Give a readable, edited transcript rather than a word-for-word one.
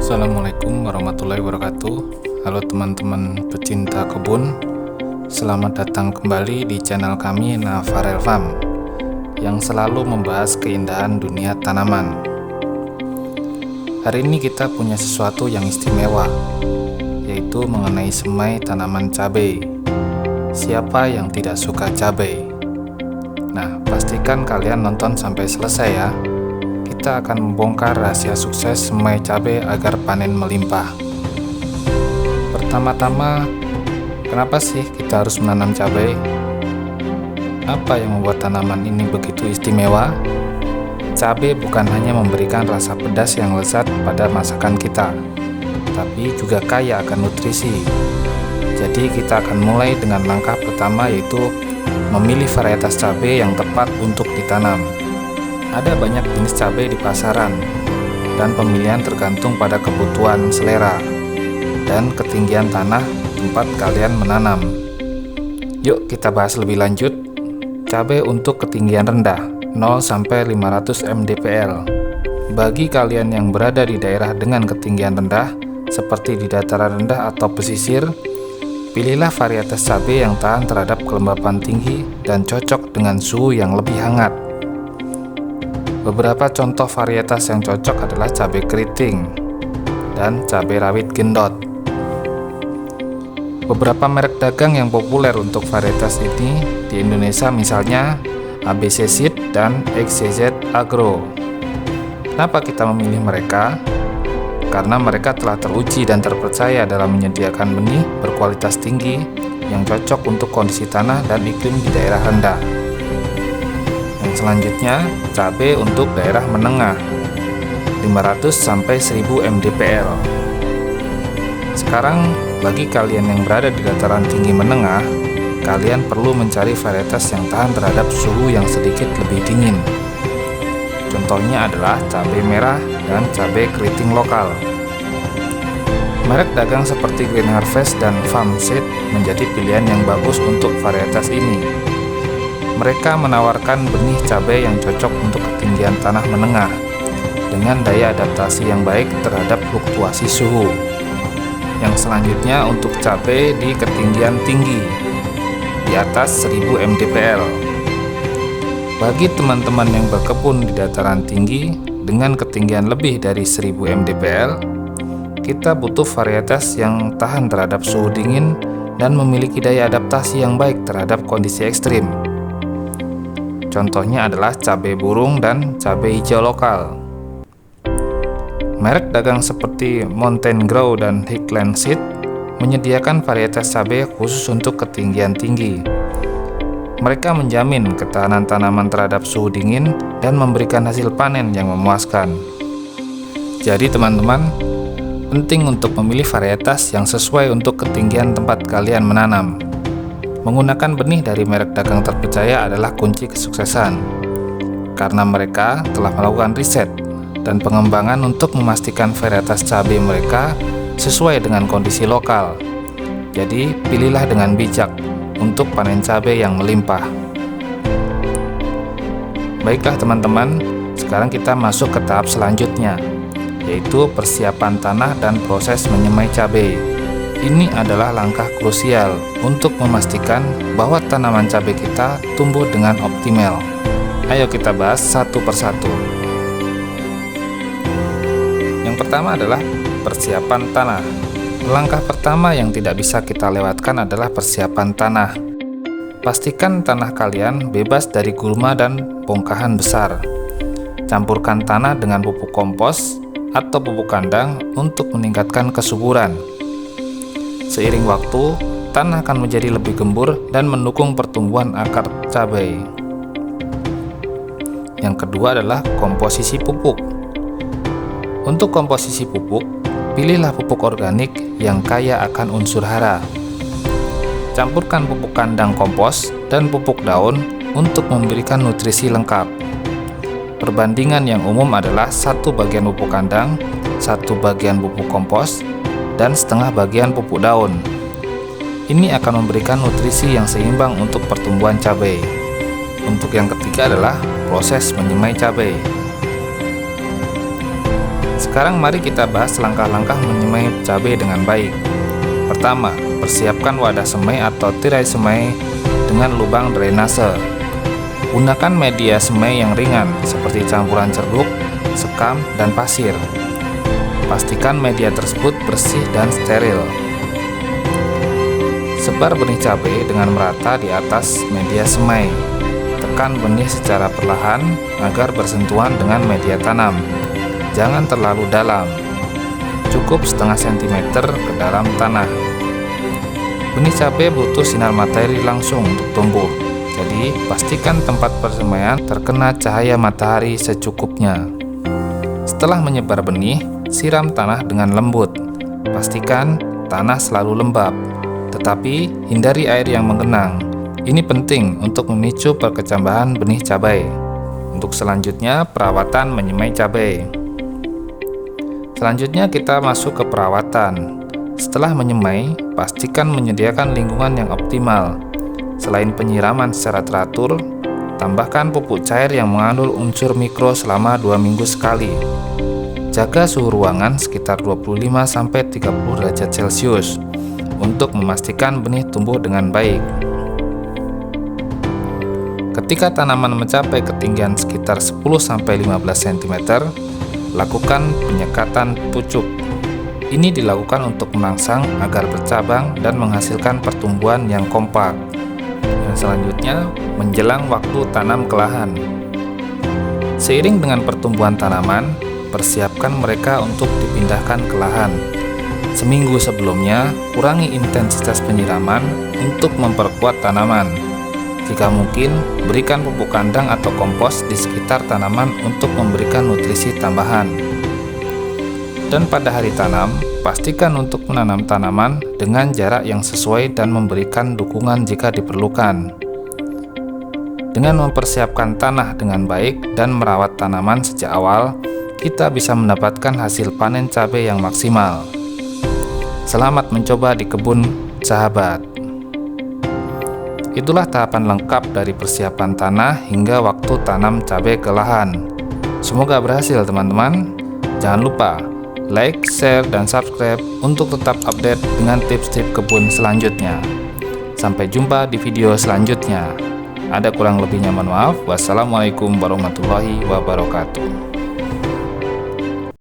Assalamualaikum warahmatullahi wabarakatuh. Halo teman-teman pecinta kebun, selamat datang kembali di channel kami Navarel Farm yang selalu membahas keindahan dunia tanaman. Hari ini kita punya sesuatu yang istimewa, yaitu mengenai semai tanaman cabai. Siapa yang tidak suka cabai? Nah, pastikan kalian nonton sampai selesai ya. Kita akan membongkar rahasia sukses semai cabai agar panen melimpah. Pertama-tama, kenapa sih kita harus menanam cabai? Apa yang membuat tanaman ini begitu istimewa? Cabai bukan hanya memberikan rasa pedas yang lezat pada masakan kita, tapi juga kaya akan nutrisi. Jadi kita akan mulai dengan langkah pertama, yaitu memilih varietas cabai yang tepat untuk ditanam. Ada banyak jenis cabai di pasaran, dan pemilihan tergantung pada kebutuhan selera dan ketinggian tanah tempat kalian menanam. Yuk kita bahas lebih lanjut. Cabai untuk ketinggian rendah 0-500 mdpl. Bagi kalian yang berada di daerah dengan ketinggian rendah seperti di dataran rendah atau pesisir, pilihlah varietas cabai yang tahan terhadap kelembapan tinggi dan cocok dengan suhu yang lebih hangat. Beberapa contoh varietas yang cocok adalah cabai keriting dan cabai rawit gendot. Beberapa merek dagang yang populer untuk varietas ini di Indonesia misalnya ABC Seed dan XCZ Agro. Kenapa kita memilih mereka? Karena mereka telah teruji dan terpercaya dalam menyediakan benih berkualitas tinggi yang cocok untuk kondisi tanah dan iklim di daerah rendah. Selanjutnya, cabai untuk daerah menengah 500-1000 mdpl. Sekarang, bagi kalian yang berada di dataran tinggi menengah, kalian perlu mencari varietas yang tahan terhadap suhu yang sedikit lebih dingin. Contohnya adalah cabai merah dan cabai keriting lokal. Merek dagang seperti Green Harvest dan Farm Seed menjadi pilihan yang bagus untuk varietas ini. Mereka menawarkan benih cabai yang cocok untuk ketinggian tanah menengah dengan daya adaptasi yang baik terhadap fluktuasi suhu. Yang selanjutnya untuk cabai di ketinggian tinggi di atas 1000 mdpl. Bagi teman-teman yang berkebun di dataran tinggi dengan ketinggian lebih dari 1000 mdpl, kita butuh varietas yang tahan terhadap suhu dingin dan memiliki daya adaptasi yang baik terhadap kondisi ekstrim. Contohnya adalah cabai burung dan cabai hijau lokal. Merek dagang seperti Mountain Grow dan Highland Seed menyediakan varietas cabai khusus untuk ketinggian tinggi. Mereka menjamin ketahanan tanaman terhadap suhu dingin dan memberikan hasil panen yang memuaskan. Jadi teman-teman, penting untuk memilih varietas yang sesuai untuk ketinggian tempat kalian menanam. Menggunakan benih dari merek dagang terpercaya adalah kunci kesuksesan, karena mereka telah melakukan riset dan pengembangan untuk memastikan varietas cabai mereka sesuai dengan kondisi lokal. Jadi, pilihlah dengan bijak untuk panen cabai yang melimpah. Baiklah teman-teman, sekarang kita masuk ke tahap selanjutnya, yaitu persiapan tanah dan proses menyemai cabai. Ini adalah langkah krusial untuk memastikan bahwa tanaman cabai kita tumbuh dengan optimal. Ayo kita bahas satu persatu. Yang pertama adalah persiapan tanah. Langkah pertama yang tidak bisa kita lewatkan adalah persiapan tanah. Pastikan tanah kalian bebas dari gulma dan bongkahan besar. Campurkan tanah dengan pupuk kompos atau pupuk kandang untuk meningkatkan kesuburan. Seiring waktu, tanah akan menjadi lebih gembur dan mendukung pertumbuhan akar cabai. Yang kedua adalah komposisi pupuk. Untuk komposisi pupuk, pilihlah pupuk organik yang kaya akan unsur hara. Campurkan pupuk kandang kompos dan pupuk daun untuk memberikan nutrisi lengkap. Perbandingan yang umum adalah 1 bagian pupuk kandang, 1 bagian pupuk kompos, dan setengah bagian pupuk daun. Ini akan memberikan nutrisi yang seimbang untuk pertumbuhan cabai. Untuk yang ketiga adalah proses menyemai cabai. Sekarang mari kita bahas langkah-langkah menyemai cabai dengan baik. Pertama, persiapkan wadah semai atau tirai semai dengan lubang drainase. Gunakan media semai yang ringan seperti campuran cerbuk, sekam, dan pasir. Pastikan media tersebut bersih dan steril. Sebar benih cabai dengan merata di atas media semai. Tekan benih secara perlahan agar bersentuhan dengan media tanam. Jangan terlalu dalam, cukup setengah sentimeter ke dalam tanah. Benih cabai butuh sinar matahari langsung untuk tumbuh, jadi pastikan tempat persemaian terkena cahaya matahari secukupnya. Setelah menyebar benih, siram tanah dengan lembut. Pastikan tanah selalu lembab, tetapi hindari air yang menggenang. Ini penting untuk memicu perkecambahan benih cabai. Untuk selanjutnya, perawatan menyemai cabai. Selanjutnya kita masuk ke perawatan. Setelah menyemai, pastikan menyediakan lingkungan yang optimal. Selain penyiraman secara teratur, tambahkan pupuk cair yang mengandung unsur mikro selama 2 minggu sekali. Jaga suhu ruangan sekitar 25-30 derajat Celcius untuk memastikan benih tumbuh dengan baik. Ketika tanaman mencapai ketinggian sekitar 10-15 cm, lakukan penyekatan pucuk. Ini dilakukan untuk merangsang agar bercabang dan menghasilkan pertumbuhan yang kompak. Yang selanjutnya, menjelang waktu tanam ke lahan. Seiring dengan pertumbuhan tanaman, persiapkan mereka untuk dipindahkan ke lahan. Seminggu sebelumnya, kurangi intensitas penyiraman untuk memperkuat tanaman. Jika mungkin, berikan pupuk kandang atau kompos di sekitar tanaman untuk memberikan nutrisi tambahan. Dan pada hari tanam, pastikan untuk menanam tanaman dengan jarak yang sesuai dan memberikan dukungan jika diperlukan. Dengan mempersiapkan tanah dengan baik dan merawat tanaman sejak awal, kita bisa mendapatkan hasil panen cabai yang maksimal. Selamat mencoba di kebun sahabat. Itulah tahapan lengkap dari persiapan tanah hingga waktu tanam cabai ke lahan. Semoga berhasil teman-teman. Jangan lupa like, share, dan subscribe untuk tetap update dengan tips-tips kebun selanjutnya. Sampai jumpa di video selanjutnya. Ada kurang lebihnya mohon maaf. Wassalamualaikum warahmatullahi wabarakatuh.